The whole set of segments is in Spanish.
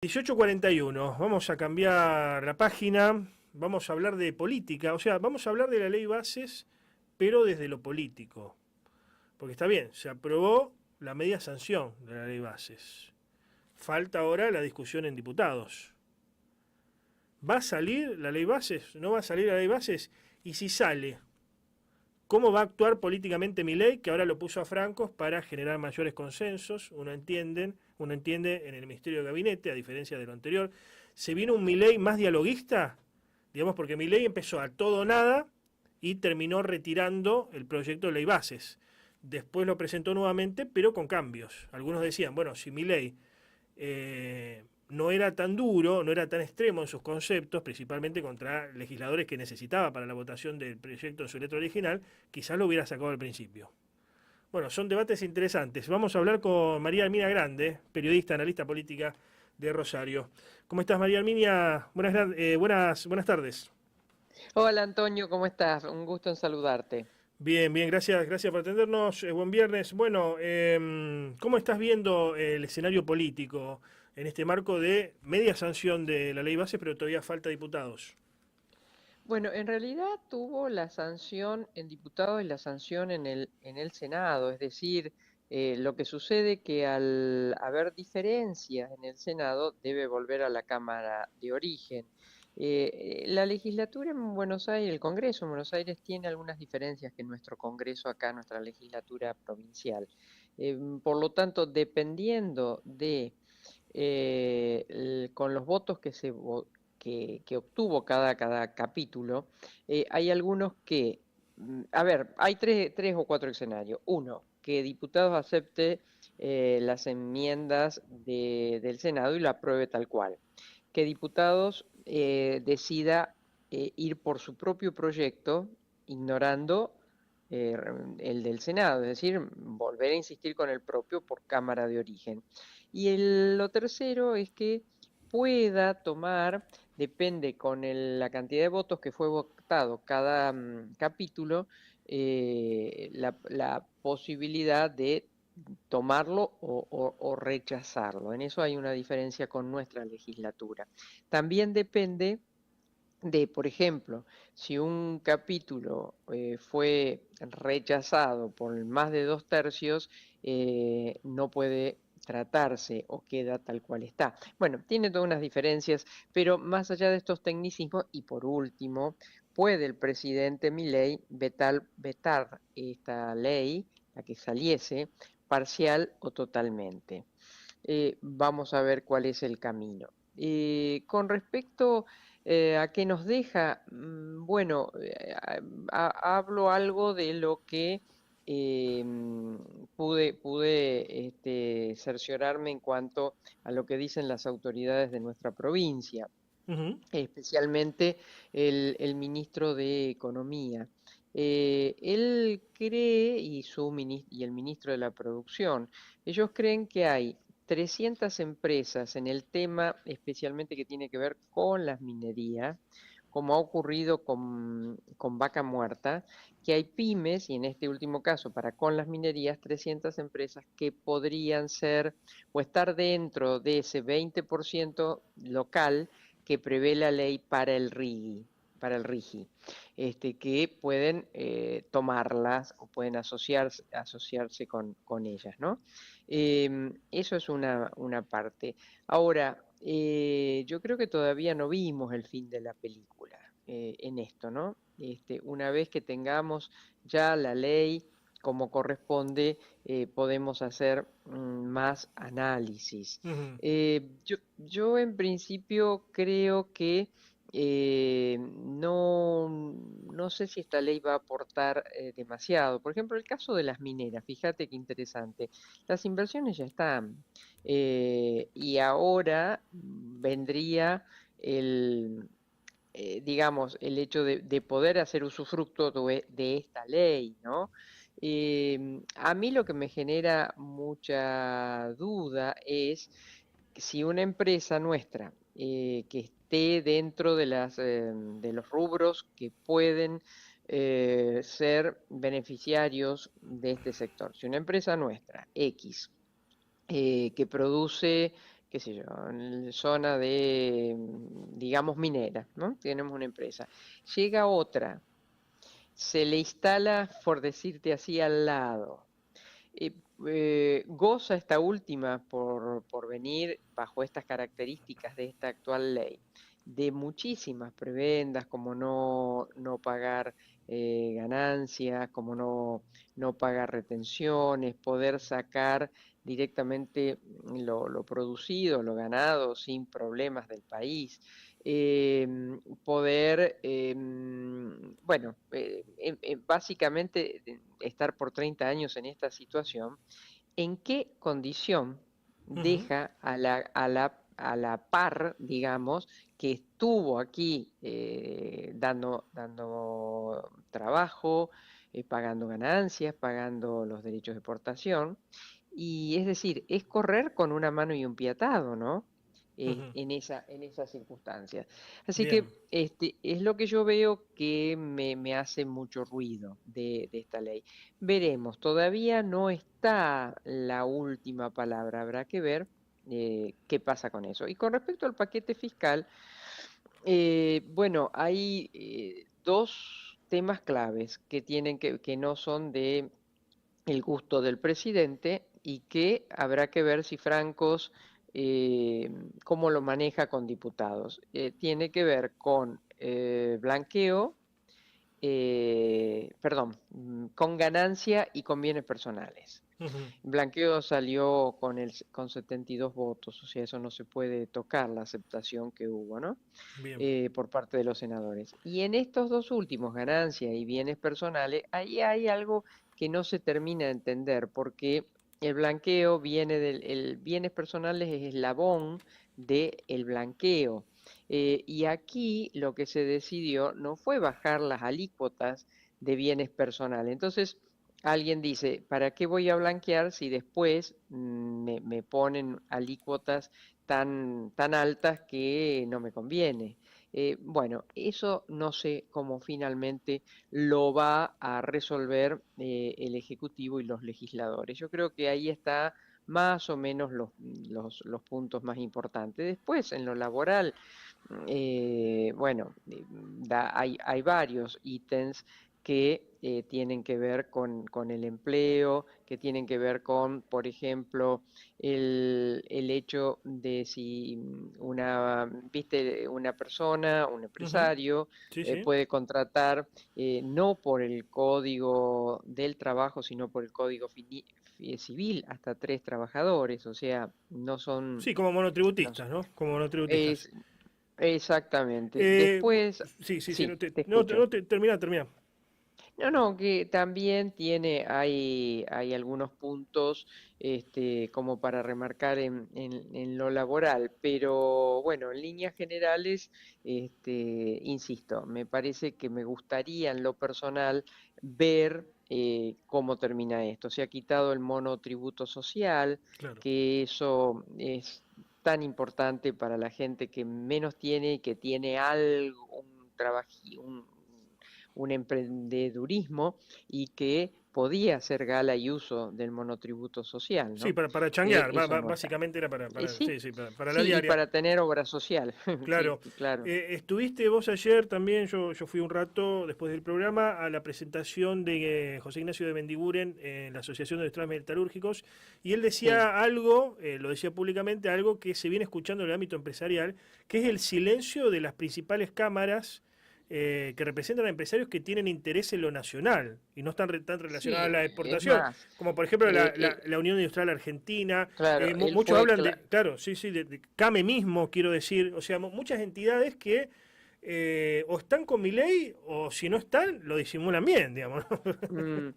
18:41, vamos a cambiar la página, vamos a hablar de política, o sea, vamos a hablar de la ley bases, pero desde lo político. Porque está bien, se aprobó la media sanción de la ley bases. Falta ahora la discusión en diputados. ¿Va a salir la ley bases? ¿No va a salir la ley bases? Y si sale, ¿cómo va a actuar políticamente Milei, que ahora lo puso a Francos para generar mayores consensos? Uno entiende en el Ministerio de Gabinete, a diferencia de lo anterior. ¿Se viene un Milei más dialoguista? Digamos, porque Milei empezó a todo o nada y terminó retirando el proyecto de ley bases. Después lo presentó nuevamente, pero con cambios. Algunos decían, bueno, si Milei no era tan duro, no era tan extremo en sus conceptos, principalmente contra legisladores que necesitaba para la votación del proyecto en su letra original, quizás lo hubiera sacado al principio. Bueno, son debates interesantes. Vamos a hablar con María Armina Grande, periodista, analista política de Rosario. ¿Cómo estás, María Arminia? Buenas tardes. Hola Antonio, ¿cómo estás? Un gusto en saludarte. Bien, bien, gracias por atendernos. Buen viernes. Bueno, ¿cómo estás viendo el escenario político en este marco de media sanción de la ley base, pero todavía falta diputados? Bueno, en realidad tuvo la sanción en diputados y la sanción en el Senado, es decir, lo que sucede que al haber diferencias en el Senado debe volver a la Cámara de origen. La legislatura en Buenos Aires, el Congreso en Buenos Aires tiene algunas diferencias que nuestro Congreso acá, nuestra legislatura provincial. Por lo tanto, dependiendo de con los votos que obtuvo cada capítulo, hay algunos que, a ver, hay tres o cuatro escenarios. Uno, que diputados acepte las enmiendas del Senado y lo apruebe tal cual. Que diputados decida ir por su propio proyecto, ignorando eh, el del Senado, es decir, volver a insistir con el propio por Cámara de Origen. Y lo tercero es que pueda tomar, depende con la cantidad de votos que fue votado cada capítulo, la posibilidad de tomarlo o rechazarlo. En eso hay una diferencia con nuestra legislatura. También depende de, por ejemplo, si un capítulo fue rechazado por más de 2/3, no puede tratarse o queda tal cual está. Bueno, tiene todas unas diferencias, pero más allá de estos tecnicismos, y por último, puede el presidente Milei vetar esta ley, la que saliese, parcial o totalmente. Vamos a ver cuál es el camino. Con respecto a qué nos deja, bueno, hablo algo de lo que pude cerciorarme en cuanto a lo que dicen las autoridades de nuestra provincia, Ujú. especialmente el ministro de Economía. Él cree, y el ministro de la Producción, ellos creen que hay 300 empresas en el tema, especialmente que tiene que ver con las minerías, como ha ocurrido con Vaca Muerta, que hay pymes, y en este último caso, para con las minerías, 300 empresas que podrían ser o estar dentro de ese 20% local que prevé la ley para el RIGI, que pueden tomarlas o pueden asociarse con ellas, ¿no? Eso es una parte. Ahora, yo creo que todavía no vimos el fin de la película en esto, ¿no? Una vez que tengamos ya la ley como corresponde, podemos hacer más análisis. Ujú. Yo en principio creo que no sé si esta ley va a aportar demasiado. Por ejemplo, el caso de las mineras, fíjate qué interesante. Las inversiones ya están y ahora vendría el, digamos, el hecho de poder hacer usufructo de esta ley, ¿no? A mí lo que me genera mucha duda es si una empresa nuestra que esté dentro de los rubros que pueden ser beneficiarios de este sector, si una empresa nuestra, X, que produce qué sé yo, en zona de, digamos, minera, ¿no? Tenemos una empresa. Llega otra, se le instala, por decirte así, al lado. Eh, Goza esta última por venir bajo estas características de esta actual ley, de muchísimas prebendas, como no pagar ganancias, como no pagar retenciones, poder sacar directamente lo producido, lo ganado, sin problemas del país. Poder, bueno, básicamente estar por 30 años en esta situación, ¿en qué condición Ujú, deja a la par, digamos, que estuvo aquí dando trabajo, pagando ganancias, pagando los derechos de exportación? Y es decir, es correr con una mano y un pie atado, ¿no? ujú. En esas circunstancias. Así Bien. que es lo que yo veo que me hace mucho ruido de esta ley. Veremos, todavía no está la última palabra, habrá que ver qué pasa con eso. Y con respecto al paquete fiscal, bueno, hay dos temas claves que no son de el gusto del presidente y que habrá que ver si Francos eh, cómo lo maneja con diputados. Tiene que ver con blanqueo, perdón, con ganancia y con bienes personales. Ujú, Blanqueo salió con 72 votos, o sea, eso no se puede tocar, la aceptación que hubo, ¿no? bien. Por parte de los senadores. Y en estos dos últimos, ganancias y bienes personales, ahí hay algo que no se termina de entender, porque el blanqueo viene el bienes personales es eslabón del blanqueo. Y aquí lo que se decidió no fue bajar las alícuotas de bienes personales. Entonces, alguien dice, ¿para qué voy a blanquear si después me ponen alícuotas tan altas que no me conviene? Bueno, eso no sé cómo finalmente lo va a resolver el Ejecutivo y los legisladores. Yo creo que ahí está más o menos los puntos más importantes. Después, en lo laboral, bueno, hay varios ítems que tienen que ver con el empleo, que tienen que ver con, por ejemplo, el hecho de si viste, una persona, un Ujú. empresario, Sí, sí. puede contratar no por el código del trabajo, sino por el código civil hasta 3 trabajadores, o sea, no son... Sí, como no monotributistas, son- ¿no? Como monotributistas. es, exactamente. Eh, Después, sí, sí, sí. sí, No te, te no, te- escucho. no te- termina, termina. No, no, que también hay algunos puntos como para remarcar en lo laboral, pero bueno, en líneas generales, insisto, me parece que me gustaría en lo personal ver cómo termina esto. Se ha quitado el monotributo social, Claro. que eso es tan importante para la gente que menos tiene y que tiene algo, un trabajo, un emprendedurismo y que podía hacer gala y uso del monotributo social, Sí, ¿no? para changuear. Eso no está. Básicamente era Sí, sí, sí, para la sí, y diaria. para tener obra social, sí, Claro. claro. Estuviste vos ayer también, yo fui un rato después del programa a la presentación de José Ignacio de Mendiguren en la Asociación de Industriales Metalúrgicos y él Sí, decía algo, lo decía públicamente, algo que se viene escuchando en el ámbito empresarial, que es el silencio de las principales cámaras que representan a empresarios que tienen interés en lo nacional y no están tan relacionados a sí, la es exportación, más, como por ejemplo eh, eh, la Unión Industrial Argentina. claro, él Muchos fue, hablan de, claro, sí, sí, de CAME mismo, quiero decir, o sea, muchas entidades que o están con mi ley o si no están, lo disimulan bien, digamos, ¿no? Mm,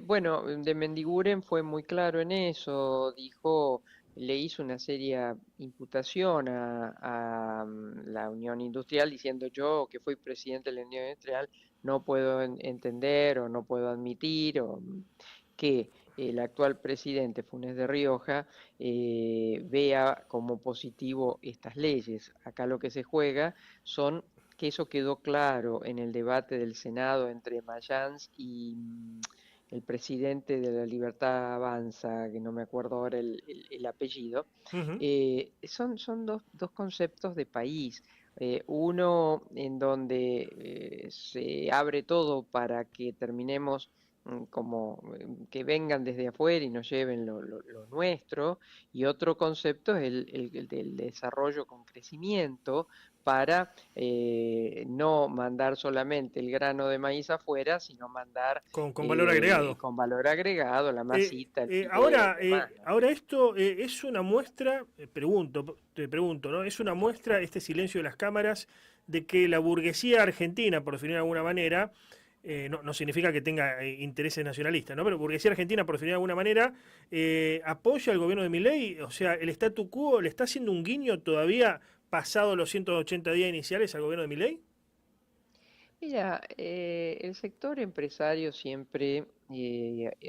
bueno, de Mendiguren fue muy claro en eso, dijo, le hizo una seria imputación a la Unión Industrial diciendo yo, que fui presidente de la Unión Industrial, no puedo entender o no puedo admitir que el actual presidente Funes de Rioja vea como positivo estas leyes. Acá lo que se juega son que eso quedó claro en el debate del Senado entre Mayans el presidente de la Libertad Avanza, que no me acuerdo ahora el apellido, Ujú. son dos conceptos de país. Uno en donde se abre todo para que terminemos como que vengan desde afuera y nos lleven lo nuestro, y otro concepto es el del desarrollo con crecimiento para no mandar solamente el grano de maíz afuera, sino mandar Con valor agregado. con valor agregado la masita, el fideo y demás, ¿no? Ahora esto es una muestra, te pregunto, ¿no? Es una muestra, este silencio de las cámaras, de que la burguesía argentina, por definir de alguna manera, no significa que tenga intereses nacionalistas, ¿no? Pero burguesía argentina, por definir de alguna manera, apoya al gobierno de Milei, o sea, el statu quo le está haciendo un guiño todavía pasado los 180 días iniciales al gobierno de Milei. Mira, el sector empresario siempre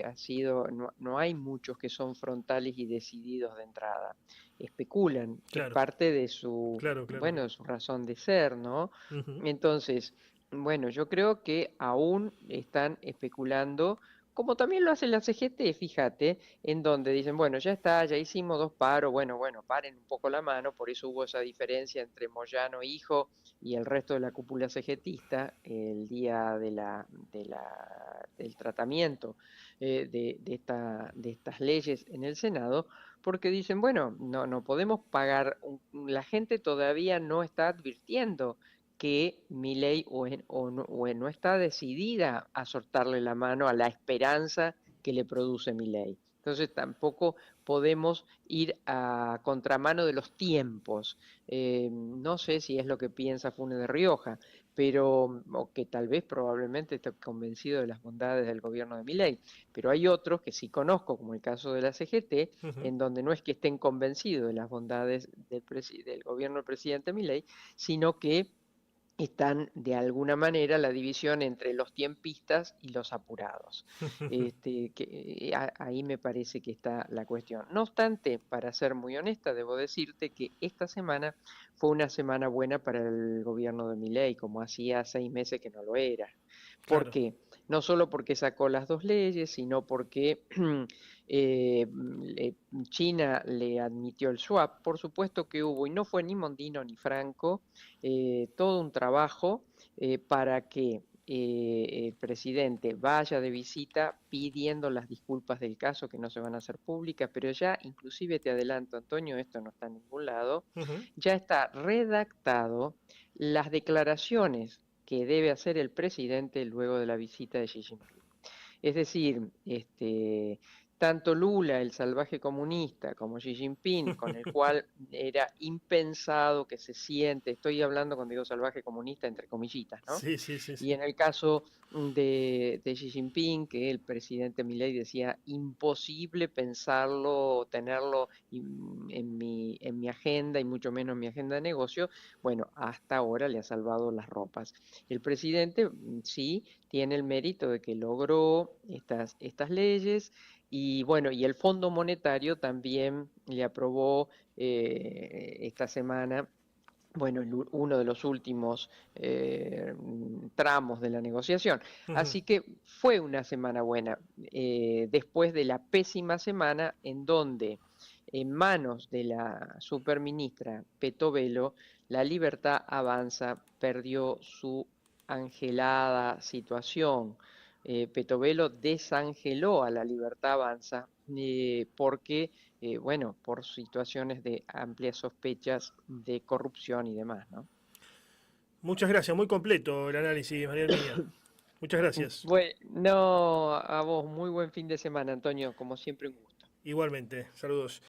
ha sido, no hay muchos que son frontales y decididos de entrada. Especulan, es Claro, parte de su, claro, claro, bueno, claro. de su razón de ser, ¿no? Ujú. Entonces, bueno, yo creo que aún están especulando, como también lo hace la CGT, fíjate, en donde dicen, bueno, ya está, ya hicimos dos paros, bueno, paren un poco la mano, por eso hubo esa diferencia entre Moyano hijo y el resto de la cúpula cegetista el día del tratamiento de estas leyes en el Senado, porque dicen, bueno, no podemos pagar, la gente todavía no está advirtiendo que Milei o no está decidida a soltarle la mano a la esperanza que le produce Milei. Entonces tampoco podemos ir a contramano de los tiempos. No sé si es lo que piensa Funes de Rioja, pero o que tal vez probablemente esté convencido de las bondades del gobierno de Milei, pero hay otros que sí conozco, como el caso de la CGT, Ujú. en donde no es que estén convencidos de las bondades del gobierno del presidente Milei, sino que están de alguna manera la división entre los tiempistas y los apurados. Ahí me parece que está la cuestión. No obstante, para ser muy honesta, debo decirte que esta semana fue una semana buena para el gobierno de Milei, como hacía 6 meses que no lo era. ¿Por Claro. qué? No solo porque sacó las dos leyes, sino porque eh, le- China le admitió el swap. Por supuesto que hubo, y no fue ni Mondino ni Franco, todo un trabajo para que el presidente vaya de visita pidiendo las disculpas del caso que no se van a hacer públicas, pero ya, inclusive te adelanto, Antonio, esto no está en ningún lado, Ujú. ya está redactado las declaraciones que debe hacer el presidente luego de la visita de Xi Jinping. Es decir, tanto Lula, el salvaje comunista, como Xi Jinping, con el cual era impensado que se siente, estoy hablando cuando digo salvaje comunista entre comillitas, ¿no? Sí, sí, sí, Y sí. en el caso de Xi Jinping, que el presidente Milei decía imposible pensarlo, tenerlo en mi agenda y mucho menos en mi agenda de negocio, bueno, hasta ahora le ha salvado las ropas. El presidente sí tiene el mérito de que logró estas leyes y bueno, y el Fondo Monetario también le aprobó esta semana, bueno, uno de los últimos tramos de la negociación. Ujú. Así que fue una semana buena, después de la pésima semana en donde en manos de la superministra Petovelo, la Libertad Avanza perdió su angelada situación. Petovelo desangeló a la Libertad Avanza porque bueno, por situaciones de amplias sospechas de corrupción y demás, ¿no? Muchas gracias, muy completo el análisis, María Mía. Muchas gracias. Bueno, a vos, muy buen fin de semana, Antonio, como siempre un gusto. Igualmente, saludos.